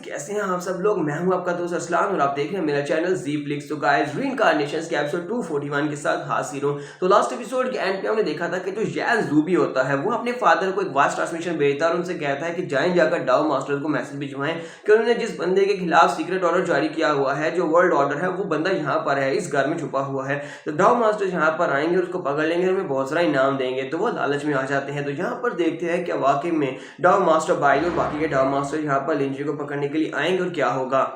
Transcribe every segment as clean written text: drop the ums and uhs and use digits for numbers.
कैसे हैं आप सब लोग। मैं हूं आपका दोस्त असलान और आप देख रहे हैं मेरा चैनल जी फ्लिक्स। तो गाइस रीइंकार्नेशंस के एपिसोड 241 के साथ हाजिर हूं। तो लास्ट एपिसोड के एंड पे हमने देखा था कि जो जैन ज़ूबी होता है वो अपने फादर को एक वॉइस ट्रांसमिशन भेजता है और उनसे कहता है कि जाकर डाओ मास्टर्स को मैसेज भिजवाएं कि उन्होंने जिस बंदे के खिलाफ सीक्रेट ऑर्डर जारी किया हुआ है, जो वर्ल्ड ऑर्डर है, वो बंदा यहाँ पर है, इस घर में छुपा हुआ है। तो डाओ मास्टर्स यहाँ पर आएंगे और उसको पकड़ लेंगे और हमें बहुत सारा इनाम देंगे। तो वो लालच में आ जाते हैं। तो यहाँ पर देखते हैं कि वाकई में डाओ मास्टर बाइल और बाकी के डाओ मास्टर यहाँ पर लिंजी को पकड़ने के लिए आएंगे और क्या होगा।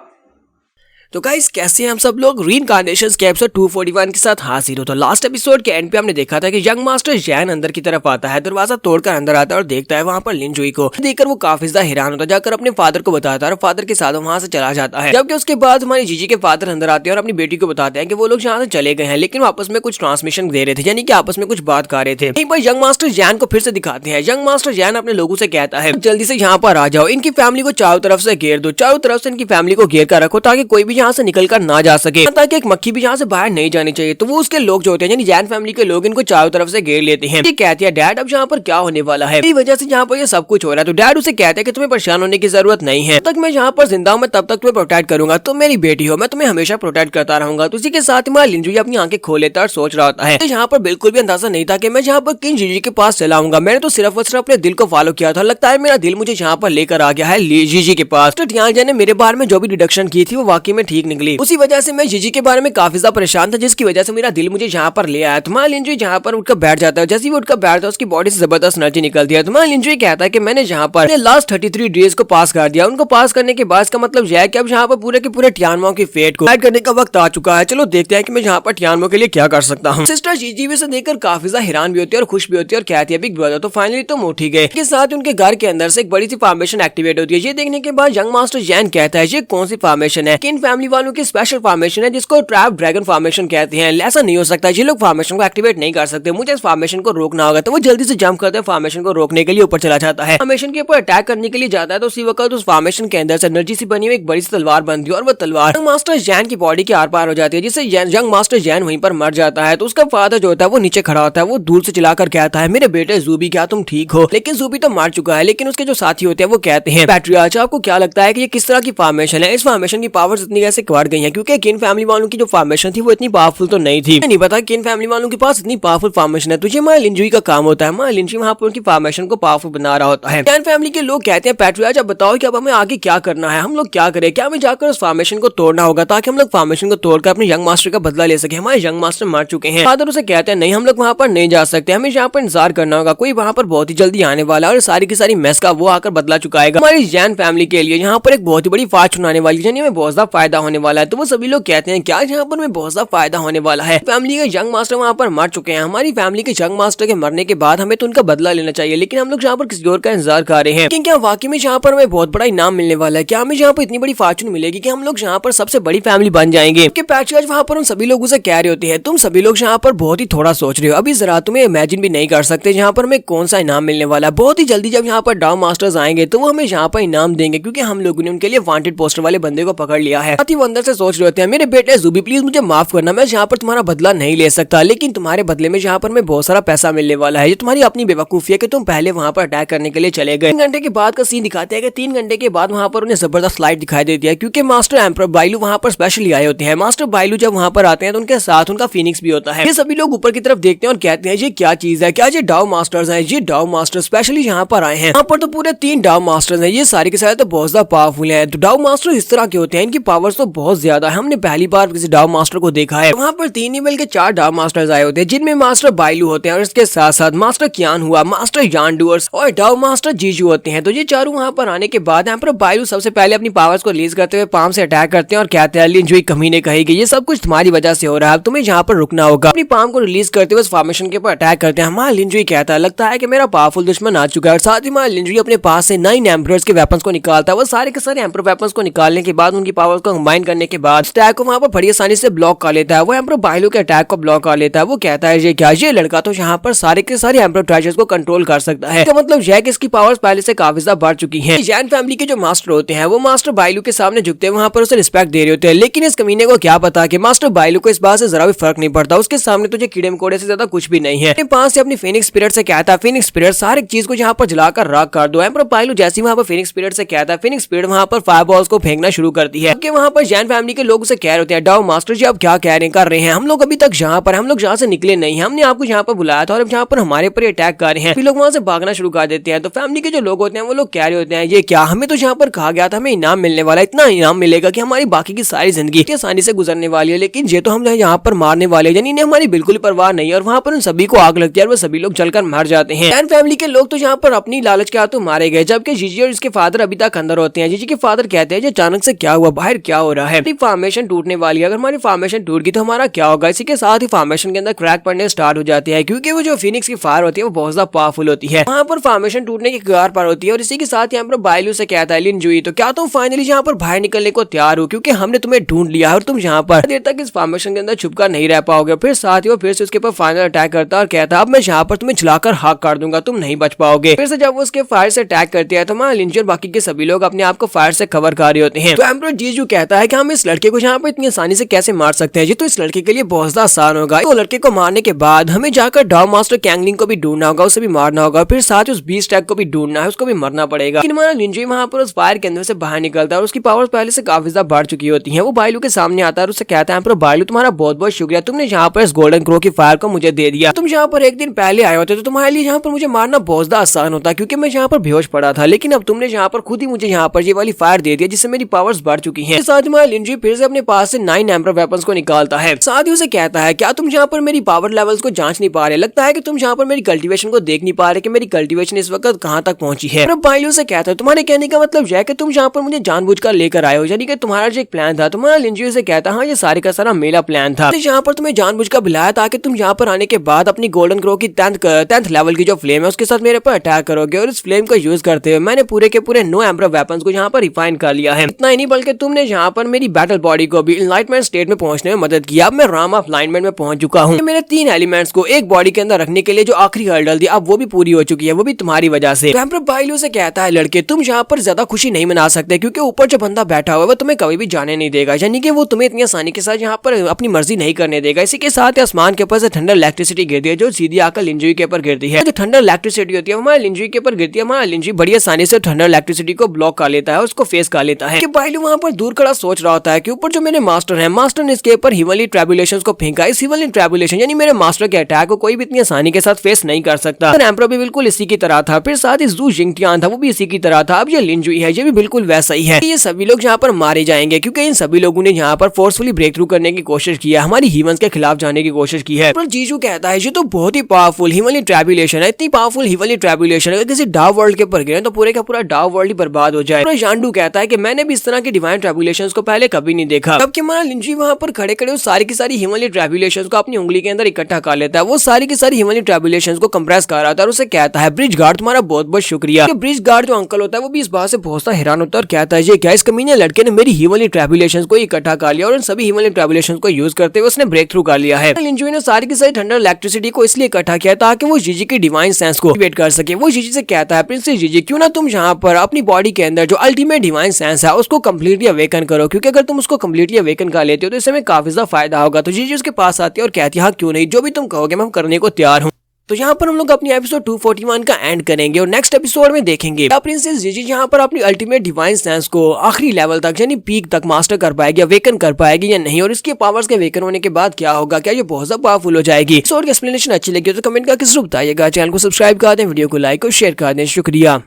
तो गाइस कैसे हैं हम सब लोग। रीइंकार्नेशंस के एपिसोड 241 के साथ हाजिर हो। तो लास्ट एपिसोड के एंड पे हमने देखा था कि यंग मास्टर जैन अंदर की तरफ आता है, दरवाजा तोड़कर अंदर आता है और देखता है वहां पर लिंजुई को। देखकर वो काफी ज्यादा हैरान होता है, जाकर अपने फादर को बताता है और फादर के साथ वहां से चला जाता है। जबकि उसके बाद हमारी जीजी के फादर अंदर आते हैं और अपनी बेटी को बताते हैं कि वो लोग यहाँ से चले गए हैं, लेकिन आपस में कुछ ट्रांसमिशन दे रहे थे, यानी कि आपस में कुछ बात कर रहे थे। एक बार यंग मास्टर जैन को फिर से दिखाते हैं। यंग मास्टर जैन अपने लोगों से कहता है जल्दी से यहाँ पर आ जाओ, इनकी फैमिली को चारों तरफ से घेर दो, चारों तरफ से इनकी फैमिली को घेर कर रखो ताकि कोई भी यहाँ से निकल कर ना जा सके, ताकि एक मक्खी भी यहाँ से बाहर नहीं जानी चाहिए। तो वो उसके लोग जो होते हैं यानी जैन फैमिली के लोग इनको चारों तरफ से घेर लेते हैं। ये कहती है डैड अब यहाँ पर क्या होने वाला है, इस वजह से यहाँ पर ये सब कुछ हो रहा है। तो डैड उसे कहते हैं कि तुम्हें परेशान होने की जरूरत नहीं है, तब तक मैं यहाँ पर जिंदा हूँ, मैं तब तक तुम्हें प्रोटेक्ट करूंगा, तुम मेरी बेटी हो, मैं तुम्हें हमेशा प्रोटेक्ट करता रहूंगा। तो उसी के साथ ही लिंजुई अपनी आंखें खोल लेता है और सोच रहा होता है तो यहाँ पर बिल्कुल भी अंदाजा नहीं था कि मैं यहाँ पर किन जीजी के पास चलाऊंगा। मैंने तो सिर्फ और सिर्फ अपने दिल को फॉलो किया था, लगता है मेरा दिल मुझे यहाँ पर लेकर आ गया है जीजी के पास। तो टियान ने मेरे बारे में जो भी डिडक्शन की थी वो वाकई में ठीक निकली। उसी वजह से मैं जीजी के बारे में काफी ज्यादा परेशान था, जिसकी वजह से मेरा दिल मुझे यहाँ पर ले आया। तुम्हारा लिंजुई जहाँ पर उठकर बैठ जाता है, जैसे ही उठकर बैठता है उसकी बॉडी से जबरदस्त एनर्जी निकलती है। तुम्हारा लिंजुई कहता है कि मैंने यहाँ पर लास्ट 33 डेज को पास कर दिया। उनको पास करने के बाद इसका मतलब यह है कि अब यहाँ पर पूरे के पूरे टियानमो की फेट को ऐड करने का वक्त आ चुका है। चलो देखते हैं कि मैं यहाँ पर टियानमो के लिए क्या कर सकता हूँ। सिस्टर जीजी भी से देखकर काफी ज्यादा हैरान भी होती है और खुश भी होती है और कहती है बिग ब्रदर तो फाइनली तुम उठ ही गए। इसके साथ उनके घर के अंदर से एक बड़ी सी फॉर्मेशन एक्टिवेट होती है। ये देखने के बाद यंग मास्टर जैन कहता है ये कौन सी फॉर्मेशन है, किन फैमिली वालों की स्पेशल फॉर्मेशन है जिसको ट्रैप ड्रैगन फॉर्मेशन कहते हैं। ऐसा नहीं हो सकता, ये लोग फॉर्मेशन को एक्टिवेट नहीं कर सकते, मुझे इस फॉर्मेशन को रोकना होगा। तो वो जल्दी से जंप करते हैं, फॉर्मेशन को रोकने के लिए ऊपर चला जाता है, फॉर्मेशन के ऊपर अटैक करने के लिए जाता है। तो उसी वक्त उस फॉर्मेशन के अंदर से एनर्जी से बनी हुई एक बड़ी सी तलवार बनती है और वो तलवार यंग मास्टर जैन की बॉडी के आर पार हो जाती है, जिससे यंग मास्टर जैन वहीं पर मर जाता है। तो उसका फादर जो होता है वो नीचे खड़ा होता है, वो दूर से चिल्लाकर कहता है मेरे बेटे ज़ूबी क्या तुम ठीक हो। लेकिन ज़ूबी तो मर चुका है। लेकिन उसके जो साथी होते हैं वो कहते हैं पैट्रियार्च आपको क्या लगता है कि ये किस तरह की फॉर्मेशन है, इस फॉर्मेशन की पावर्स इतनी कैसे बढ़ गई हैं, क्योंकि किन फैमिली वालों की जो फॉर्मेशन थी वो इतनी पावरफुल तो नहीं थी। नहीं पता किन फैमिली वालों के पास इतनी पावरफुल फॉर्मेशन है। तुझे मां लिंजुई का काम होता है, मां लिंजुई वहां पर उनकी फॉर्मेशन को पावरफुल बना रहा होता है। जैन फैमिली के लोग कहते हैं पैट्रियार्च अब बताओ कि अब हमें आगे क्या करना है, हम लोग क्या करें, क्या हमें जाकर उस फॉर्मेशन को तोड़ना होगा ताकि हम लोग फॉर्मेशन को तोड़कर अपने यंग मास्टर का बदला ले सके। हमारे यंग मास्टर मर चुके हैं। फादर उसे कहते हैं नहीं हम लोग वहां पर नहीं जा सकते, हमें यहाँ पर इंतजार करना होगा, कोई वहां पर बहुत ही जल्दी आने वाला है और सारी की सारी मेस का वो आकर बदला चुकाएगा। हमारी जैन फैमिली के लिए यहाँ पर एक बहुत ही बड़ी फाट चुनाने वाली है, हमें बहुत ज्यादा फायदा होने वाला है। तो वो सभी लोग कहते हैं क्या यहाँ पर हमें बहुत ज्यादा फायदा होने वाला है, फैमिली के यंग मास्टर वहां पर मर चुके हैं, हमारी फैमिली के यंग मास्टर के मरने के बाद हमें तो उनका बदला लेना चाहिए, लेकिन हम लोग यहाँ पर किसी और का इंतजार कर रहे हैं। लेकिन क्या वाकई में यहाँ पर हमें बहुत बड़ा इनाम मिलने वाला है, क्या हमें यहाँ पर इतनी बड़ी फॉर्चून मिलेगी कि हम लोग यहाँ पर सबसे बड़ी फैमिली बन जाएंगे। पैट्रियार्च वहाँ पर उन सभी लोगों से कह रहे होते हैं तुम सभी लोग यहाँ पर बहुत ही थोड़ा सोच रहे हो, अभी जरा तुम्हें इमेजिन भी नहीं कर सकते यहाँ पर हमें कौन सा इनाम मिलने वाला है। बहुत ही जल्दी जब यहाँ पर डाओ मास्टर्स आएंगे तो वो हमें यहाँ पर इनाम देंगे, क्योंकि हम लोगों ने उनके लिए वांटेड पोस्टर वाले बंदे को पकड़ लिया है। वो अंदर से सोच रहे होते हैं मेरे बेटे ज़ूबी प्लीज मुझे माफ करना, मैं यहाँ पर तुम्हारा बदला नहीं ले सकता, लेकिन तुम्हारे बदले में यहाँ पर मैं बहुत सारा पैसा मिलने वाला है। ये तुम्हारी अपनी बेवकूफी है कि तुम पहले वहाँ पर अटैक करने के लिए चले गए। 3 घंटे के बाद का सीन दिखाते हैं कि 3 घंटे के बाद वहाँ पर उन्हें जबरदस्त लाइट दिखाई देती है, क्योंकि मास्टर एम्परर बाइलू वहाँ पर स्पेशली आए होते हैं। मास्टर बाइलू जब वहाँ पर आते हैं तो उनके साथ उनका फीनिक्स भी होता है। ये सभी लोग ऊपर की तरफ देखते हैं और कहते हैं ये क्या चीज है, क्या ये डाओ मास्टर्स हैं, ये डाओ मास्टर स्पेशली यहाँ पर आए हैं। यहाँ पर तो पूरे 3 डाओ मास्टर्स हैं, ये सारे के सारे तो बहुत ज्यादा पावरफुल हैं। तो डाओ मास्टर इस तरह के होते हैं, इनकी पावर्स तो बहुत ज्यादा है, हमने पहली बार किसी डाओ मास्टर को देखा है। वहाँ पर 3 नहीं बल्कि 4 डाओ मास्टर्स आए होते हैं, जिनमें मास्टर बाइलू होते हैं और इसके साथ साथ मास्टर कियान हुआ, मास्टर यानडुअर्स और डाओ मास्टर जीजू होते हैं। तो ये चारों वहाँ पर आने के बाद एम्परर बाइलू सबसे पहले अपनी पावर्स को रिलीज करते हुए पाम से अटैक करते हैं और कहते हैं लिंजुई कमीने कहेगी ये सब कुछ तुम्हारी वजह से हो रहा है, तुम्हें यहाँ पर रुकना होगा। अपनी पाम को रिलीज करते हुए फॉर्मेशन के ऊपर अटैक करते हैं। हमारा लिंजुई कहता है लगता है कि मेरा पावरफुल दुश्मन आ चुका है, और साथ ही हमारा लिंजुई अपने पास से 9 एम्परर्स के वेपन्स को निकालता है। वो सारे के सारे एम्परर वेपन्स को निकालने के बाद उनकी पावर्स को कंबाइन करने के बाद अटैक को वहाँ पर बड़ी आसानी से ब्लॉक कर लेता है। वो एम्परर बाइलू के अटैक को ब्लॉक कर लेता है। वो कहता है ये लड़का तो यहाँ पर सारे के सारे एम्परर ट्रेजर्स को कंट्रोल कर सकता है। तो मतलब यह कि इसकी पावर्स पहले से काफी ज्यादा बढ़ चुकी हैं। जैन फैमिली के जो मास्टर होते हैं वो मास्टर बाइलू के सामने झुकते हैं, वहाँ पर उसे रिस्पेक्ट दे रहे होते हैं। लेकिन इस कमीने को क्या पता कि मास्टर बाइलू को इस बात से जरा भी फर्क नहीं पड़ता। उसके सामने तुझे कीड़े मकोड़े से ज्यादा कुछ भी नहीं है। अपने पास से अपनी फीनिक्स स्पिरिट से कहता है फीनिक्स स्पिरिट सारी चीज को यहाँ पर जलाकर राख कर दो। एम्परर बाइलू जैसे वहाँ पर फीनिक्स स्पिरिट से कहता है फीनिक्स स्पिरिट वहाँ पर फायरबॉल्स को फेंकना शुरू करती है। वहाँ पर जैन फैमिली के लोग उसे कह रहे होते हैं डाओ मास्टर जी आप क्या कर रहे हैं, हम लोग अभी तक यहाँ पर हम लोग यहाँ से निकले नहीं, हमने आपको यहाँ पर बुलाया था और यहाँ पर हमारे पर अटैक कर रहे हैं। फिर लोग वहाँ से भागना शुरू कर देते हैं। तो फैमिली के जो लोग होते हैं वो लोग कह रहे होते हैं ये क्या, हमें तो यहाँ पर कहा गया था हमें इनाम मिलने वाला, इतना इनाम मिलेगा कि हमारी बाकी की सारी जिंदगी आसानी से गुजरने वाली है, लेकिन ये तो हम यहाँ पर मारने वाले, यानी इन्हें हमारी बिल्कुल परवाह नहीं है। और वहाँ पर उन सभी को आग लगती है और वो सभी लोग जलकर मर जाते हैं। जैन फैमिली के लोग तो यहाँ पर अपनी लालच के हाथों मारे गए, जबकि जीजी और इसके फादर अभी तक अंदर होते हैं। जीजी के फादर कहते हैं अचानक से क्या हुआ, बाहर क्या हो रहा है, फॉर्मेशन टूटने वाली है, अगर हमारी फॉर्मेशन टूट गई तो हमारा क्या होगा। इसी के साथ ही फॉर्मेशन के अंदर क्रैक पड़ने स्टार्ट हो जाते हैं, क्योंकि वो जो फिनिक्स की फायर होती है वो बहुत ज्यादा पावरफुल होती है। वहाँ पर फॉर्मेशन टूटने की कगार पर होती है। और इसी के साथ यहाँ पर बाइलू से कहता है लिन जुई तो क्या तुम फाइनली यहाँ पर बाहर निकलने को तैयार हो, क्योंकि हमने तुम्हें ढूंढ लिया और तुम यहाँ पर देर तक इस फॉर्मेशन के अंदर छुपकर नहीं रह पाओगे। फिर साथ ही वो फिर से उसके ऊपर फाइनल अटैक करता है और कहता है अब मैं यहाँ पर तुम्हें जलाकर हाक कर दूंगा, तुम नहीं बच पाओगे। फिर से जब वो उसके फायर से अटैक करती है तो हमारा लिंजी और बाकी के सभी लोग अपने आप को फायर से कवर कर रहे होते हैं। तो एम्परर जीजू कहता है कि हम इस लड़के को यहाँ पर इतनी आसानी से कैसे मार सकते हैं, जी तो इस लड़के के लिए बहुत ज्यादा आसान होगा। तो लड़के को मारने के बाद हमें जाकर डाउ मास्टर कैंगलिंग को भी ढूंढना होगा, उसे भी मारना होगा, फिर साथ ही उस बीस्ट टैग को भी ढूंढना है, उसको भी मरना पड़ेगा। लेकिन हमारा लिंजी वहाँ पर उस फायर के अंदर से बाहर निकलता है और उसकी पावर्स पहले से काफी ज्यादा बढ़ चुकी होती है। वो बाइलू के सामने आता है और उससे कहता है एम्परर बाइलू तुम्हारा बहुत बहुत शुक्रिया, तुमने यहाँ पर इस गोल्डन क्रो की फायर को मुझे दे दिया। तुम यहाँ पर एक दिन पहले आए होते तो तुम्हारे लिए यहाँ पर मुझे मारना बहुत ज्यादा आसान होता, क्योंकि मैं यहाँ पर बेहोश पड़ा था, लेकिन अब तुमने यहाँ पर खुद ही मुझे यहाँ पर ये वाली फायर दे दिया जिससे मेरी पावर्स बढ़ चुकी है। साथ ही हमारा लिंजी फिर से अपने पास से 9 एम्परर वेपन्स को निकालता है। साथ ही उसे कहता है क्या तुम यहाँ पर मेरी पावर लेवल्स को जांच नहीं पा रहे, लगता है कि तुम यहाँ पर मेरी कल्टीवेशन को देख नहीं पा रहे कि मेरी कल्टीवेशन इस वक्त कहाँ तक पहुंची है। बाइलू से कहता है तुम्हारे कहने का मतलब यह है कि तुम यहाँ पर मुझे जानबूझकर लेकर आए हो, यानी कि तुम्हारा जो एक प्लान था। तुम्हारा लिंजी से कहता है हाँ ये सारे का सारा मेरा प्लान था, यहाँ पर तुम्हें जानबूझकर बुलाया ताकि तुम यहाँ पर आने के बाद अपनी गोल्डन क्रो की 10th लेवल की जो फ्लेम है उसके साथ मेरे पर अटैक करोगे और इस फ्लेम को यूज करते हुए मैंने पूरे के पूरे 9 एम्परर वेपन्स को यहाँ पर रिफाइन कर लिया है। इतना ही नहीं बल्कि तुमने यहाँ पर मेरी बैटल बॉडी को भी इनलाइटमेंट स्टेट में पहुंचने में मदद किया। अब मैं राम ऑफ अलाइनमेंट में पहुंच चुका हूँ। मेरे 3 एलिमेंट्स को एक बॉडी के अंदर रखने के लिए जो आखिरी हर्डल थी अब वो भी पूरी हो चुकी है, वो भी तुम्हारी वजह से। एम्परर बाइलू से कहता है लड़के तुम यहाँ पर ज्यादा खुशी नहीं मना सकते, क्योंकि ऊपर जो बंदा बैठा हुआ है वो तुम्हें कभी भी जाने नहीं देगा, यानी कि वो तुम्हें इतनी आसानी के साथ यहाँ पर अपनी मर्जी नहीं करने देगा। इसी के साथ आसमान के ऊपर से ठंडर इलेक्ट्रिसिटी गिरती है जो सीधी आकर लिंजी के ऊपर गिरती है। जो ठंडर इलेक्ट्रिसिटी होती है हमारे लिंजी के ऊपर गिरती है। हमारा लिंजी बड़ी आसानी से ठंडर इलेक्ट्रिसिटी को ब्लॉक कर लेता है, उसको फेस कर लेता है। कि बाइलू वहाँ पर दूर खड़ा सोच रहा होता है कि ऊपर जो मेरे मास्टर है, मास्टर ने इसके ऊपर हिवनली ट्रैबुलेशंस को फेंका। इस हिवनली ट्रैबुलेशन यानी मेरे मास्टर के अटैक को कोई भी इतनी आसानी के साथ फेस नहीं कर सकता। एम्परर भी बिल्कुल इसी की तरह था, फिर साथ ही जू जिंगटियान था वो भी इसी की तरह था। अब ये लिंजुई है ये भी बिल्कुल वैसा ही है। ये सभी लोग यहाँ पर मारे जाएंगे क्योंकि इन सभी लोगों ने यहाँ पर फोर्सफुली ब्रेक थ्रू करने की कोशिश की है, हमारी ह्यूमंस के खिलाफ जाने की कोशिश की है। पर जीजू कहता है ये तो बहुत ही पावरफुल हिवनली ट्रैबुलेशन है, इतनी पावरफुल हिवनली ट्रैबुलेशन अगर किसी डार्क वर्ल्ड के ऊपर गिरे तो पूरे का पूरा डार्क वर्ल्ड ही बर्बाद हो जाए। जांडू कहता है कि मैंने भी इस तरह की डिवाइन ट्रैबुलेशंस को पहले कभी नहीं देखा। जबकि हमारा लिंजी वहाँ पर खड़े खड़े सारी की सारी हिवनली ट्रैबुलेशंस को अपनी उंगली के अंदर इकट्ठा कर लेता है। वो सारी की सारी हिवनली ट्रैबुलेशंस को कंप्रेस कर रहा था और उसे कहता है ब्रिज गार्ड तुम्हारा बहुत बहुत शुक्रिया। ब्रिज गार्ड जो अंकल होता है वो भी इस बात से बहुत सा हैरान होता है और कहता है ये क्या इस कमीने लड़के ने मेरी हिवनली ट्रैबुलेशंस को इकट्ठा कर लिया और उन सभी हिवनली ट्रैबुलेशंस को यूज करते हुए उसने ब्रेक थ्रू कर लिया है। लिंजी ने सारी की सारी ठंडर इलेक्ट्रिसिटी को इसलिए इकट्ठा किया ताकि वो जीजी की डिवाइन सेंस को एक्टिवेट कर सके। वो जीजी से कहता है प्रिंसेस जीजी क्यों ना तुम यहाँ पर अपनी बॉडी के अंदर जो अल्टीमेट डिवाइन सेंस है उसको कम्प्लीटली अवेकन करो, क्योंकि अगर तुम उसको कम्प्लीटली अवेकन कर लेते हो तो इससे हमें काफी ज्यादा फायदा होगा। तो जीजी उसके पास आती है और कहती है हाँ क्यों नहीं, जो भी तुम कहोगे मैं करने को तैयार हूँ। तो यहाँ पर हम लोग अपनी एपिसोड 241 का एंड करेंगे और नेक्स्ट एपिसोड में देखेंगे प्रिंसेस जीजी यहाँ पर अपनी अल्टीमेट डिवाइन सेंस को आखिरी लेवल तक यानी पीक तक मास्टर कर पाएगी, अवेकन कर पाएगी या नहीं, और इसके पावर्स के अवेकन होने के बाद क्या होगा, क्या ये बहुत ज्यादा पावरफुल हो जाएगी। एपिसोड की एक्सप्लेनेशन अच्छी लगी तो कमेंट करके जरूर बताइएगा। चैनल को सब्सक्राइब कर दें, वीडियो को लाइक और शेयर कर दें। शुक्रिया।